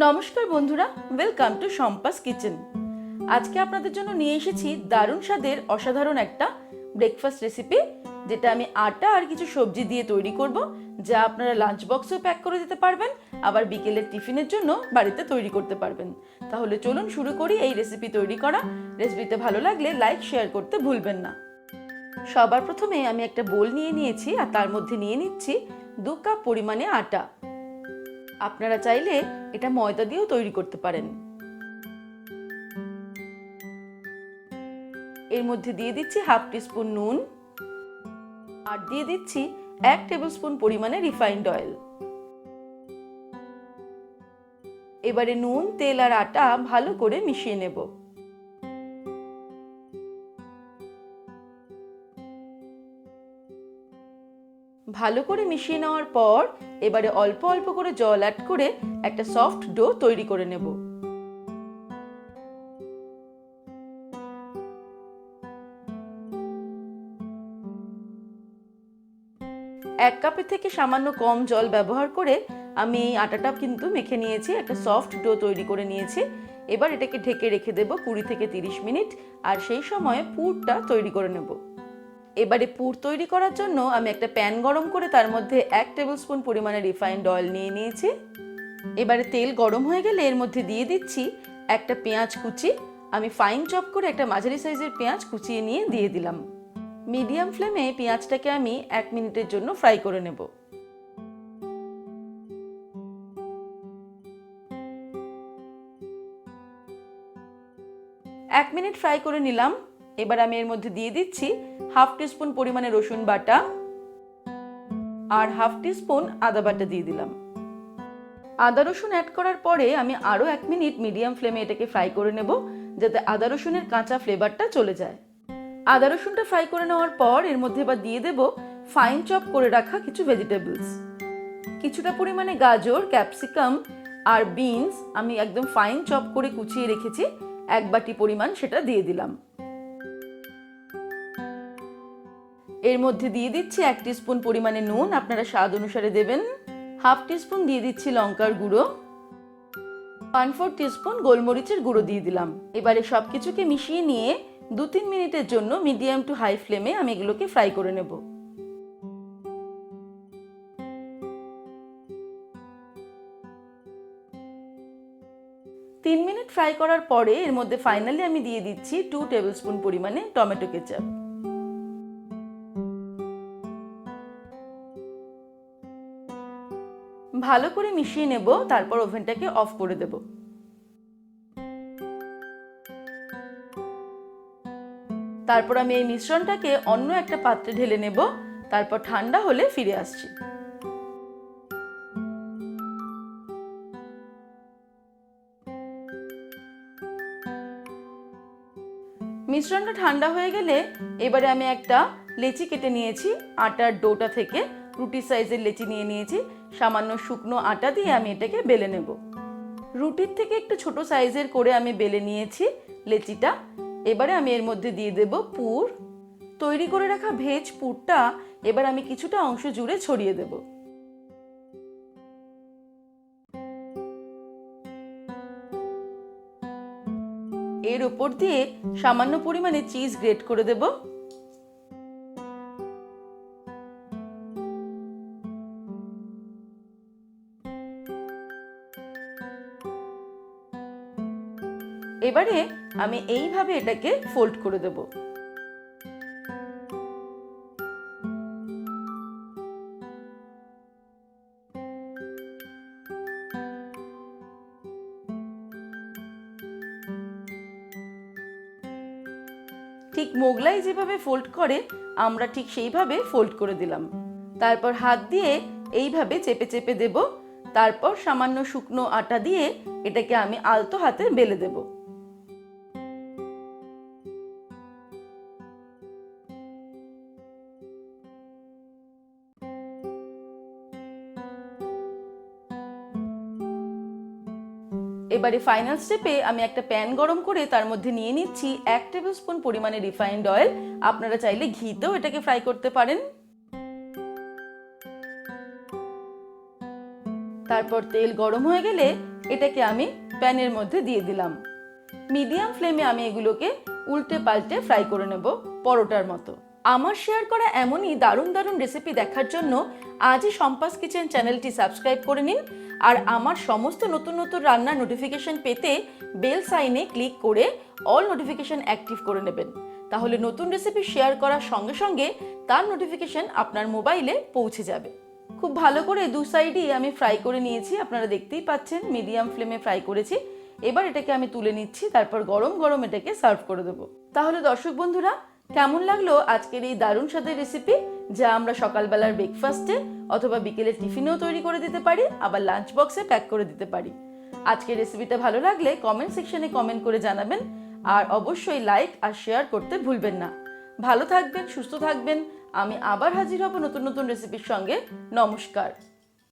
নমস্কার বন্ধুরা, welcome to Shampa's kitchen. আজকে আপনাদের জন্য নিয়ে এসেছি দারুণ স্বাদের অসাধারণ একটা ব্রেকফাস্ট রেসিপি, যেটা আমি আটা আর কিছু সবজি দিয়ে তৈরি করব, যা আপনারা লাঞ্চ বক্সেও প্যাক করে দিতে পারবেন, আবার বিকেলের টিফিনের জন্য বাড়িতে তৈরি করতে পারবেন। তাহলে চলুন শুরু করি এই রেসিপি তৈরি করা। রেসিপিতে ভালো লাগলে লাইক শেয়ার করতে ভুলবেন না। সবার প্রথমে আমি একটা বোল নিয়ে নিয়েছি আর তার মধ্যে নিয়ে নিচ্ছি 2 কাপ পরিমাণে আটা। আপনারা চাইলে এটা ময়দা দিয়েও তৈরি করতে পারেন। এর মধ্যে দিয়ে দিচ্ছি হাফ টিস্পুন নুন আর দিয়ে দিচ্ছি 1 টেবিলস্পুন পরিমাণে রিফাইন্ড অয়েল। এবারে নুন, তেল আর আটা ভালো করে মিশিয়ে নেব। ভালো করে মিশিয়ে নেওয়ার পর এবারে অল্প অল্প করে জল অ্যাড করে একটা সফট ডো তৈরি করে নেব। এক কাপের থেকে সামান্য কম জল ব্যবহার করে আমি এই আটাটা কিন্তু মেখে নিয়েছি, একটা সফট ডো তৈরি করে নিয়েছি। এবার এটাকে ঢেকে রেখে দেব 20 থেকে 30 মিনিট, আর সেই সময়ে পুরটা তৈরি করে নেব। এবারে পুর তৈরি করার জন্য আমি একটা প্যান গরম করে তার মধ্যে 1 টেবিলস্পুন পরিমাণে রিফাইন্ড অয়েল নিয়ে নিয়েছি। এবারে তেল গরম হয়ে গেলে এর মধ্যে দিয়ে দিচ্ছি একটা পেঁয়াজ কুচি। আমি ফাইন চপ করে একটা মাঝারি সাইজের পেঁয়াজ কুচিয়ে নিয়ে দিয়ে দিলাম। মিডিয়াম ফ্লেমে পেঁয়াজটাকে আমি 1 মিনিটের জন্য ফ্রাই করে নেব। এক মিনিট ফ্রাই করে নিলাম। এবার আমি এর মধ্যে দিয়ে দিচ্ছি হাফ টিস্পুন পরিমাণে রসুন বাটা আর হাফ টিস্পুন আদা বাটা দিয়ে দিলাম। আদা রসুন অ্যাড করার পরে আমি আরও 1 মিনিট মিডিয়াম ফ্লেমে এটাকে ফ্রাই করে নেব, যাতে আদা রসুনের কাঁচা ফ্লেভারটা চলে যায়। আদা রসুনটা ফ্রাই করে নেওয়ার পর এর মধ্যে এবার দিয়ে দেব ফাইন চপ করে রাখা কিছু ভেজিটেবলস। কিছুটা পরিমাণে গাজর, ক্যাপসিকাম আর বিনস আমি একদম ফাইন চপ করে কুচিয়ে রেখেছি, 1 বাটি পরিমাণ সেটা দিয়ে দিলাম। এর মধ্যে দিয়ে দিচ্ছি 1 টিস্পুন পরিমাণে নুন, আপনারা স্বাদ অনুসারে দেবেন। হাফ টিস্পুন দিয়ে দিচ্ছি লঙ্কার গুঁড়ো, 1/4 টিস্পুন গোলমরিচের গুঁড়ো দিয়ে দিলাম। এবারে সবকিছুকে মিশিয়ে নিয়ে 2-3 মিনিটের জন্য মিডিয়াম টু হাই ফ্লেমে আমি এগুলোকে ফ্রাই করে নেব। তিন মিনিট ফ্রাই করার পরে এর মধ্যে ফাইনালি আমি দিয়ে দিচ্ছি 2 টেবিলস্পুন পরিমাণে টমেটো কেচাপ। ভালো করে মিশিয়ে নেব, তারপর ওভেনটাকে অফ করে দেব। তারপর আমি এই মিশ্রণটাকে অন্য একটা পাত্রে ঢেলে নেব, তারপর ঠান্ডা হলে ফিরে আসছি। মিশ্রণটা ঠান্ডা হয়ে গেলে এবারে আমি একটা লেচি কেটে নিয়েছি। আটার ডোটা থেকে রুটি সাইজের লেচি নিয়ে নিয়েছি। সামান্য শুকনো আটা দিয়ে আমি এটাকে বেলে নেব। রুটির থেকে একটু ছোট সাইজের করে আমি বেলে নিয়েছি লেচিটা। এবারে আমি এর মধ্যে দিয়ে দেব পুর। তৈরি করে রাখা ভেজ পুরটা এবার আমি কিছুটা অংশ জুড়ে ছড়িয়ে দেব। এর উপর দিয়ে সামান্য পরিমাণে চিজ গ্রেট করে দেব। এবারে আমি এইভাবে এটাকে ফোল্ড করে দেব। ঠিক মোগলাই যেভাবে ফোল্ড করে আমরা ঠিক সেইভাবে ফোল্ড করে দিলাম। তারপর হাত দিয়ে এইভাবে চেপে চেপে দেব। তারপর সামান্য শুকনো আটা দিয়ে এটাকে আমি আলতো হাতে বেলে দেব। এবারে ফাইনাল স্টেপে আমি একটা প্যান গরম করে তার মধ্যে নিয়ে নিচ্ছি 1 টেবিলস্পুন পরিমাণে রিফাইন্ড অয়েল। আপনারা চাইলে ঘিতেও এটাকে ফ্রাই করতে পারেন। তারপর তেল গরম হয়ে গেলে এটাকে আমি প্যানের মধ্যে দিয়ে দিলাম। মিডিয়াম ফ্লেমে আমি এগুলোকে উল্টে পাল্টে ফ্রাই করে নেব পরোটার মতো। আমার শেয়ার করা এমনই দারুণ দারুণ রেসিপি দেখার জন্য আজই শম্পাস কিচেন চ্যানেলটি সাবস্ক্রাইব করে নিন, আর আমার সমস্ত নতুন নতুন রান্নার নোটিফিকেশন পেতে বেল সাইনে ক্লিক করে অল নোটিফিকেশন অ্যাক্টিভ করে নেবেন। তাহলে নতুন রেসিপি শেয়ার করার সঙ্গে সঙ্গে তার নোটিফিকেশন আপনার মোবাইলে পৌঁছে যাবে। খুব ভালো করে দু সাইডই আমি ফ্রাই করে নিয়েছি, আপনারা দেখতেই পাচ্ছেন মিডিয়াম ফ্লেমে ফ্রাই করেছি। এবার এটাকে আমি তুলে নিচ্ছি, তারপর গরম গরম এটাকে সার্ভ করে দেবো। তাহলে দর্শক বন্ধুরা, কেমন লাগলো আজকের এই দারুণ স্বাদের রেসিপি, যা আমরা সকালবেলার ব্রেকফাস্টে অথবা বিকেলের টিফিনেও তৈরি করে দিতে পারি, আবার লাঞ্চ বক্সে প্যাক করে দিতে পারি। আজকের রেসিপিটা ভালো লাগলে কমেন্ট সেকশনে কমেন্ট করে জানাবেন, আর অবশ্যই লাইক আর শেয়ার করতে ভুলবেন না। ভালো থাকবেন, সুস্থ থাকবেন। আমি আবার হাজির হব নতুন নতুন রেসিপির সঙ্গে। নমস্কার।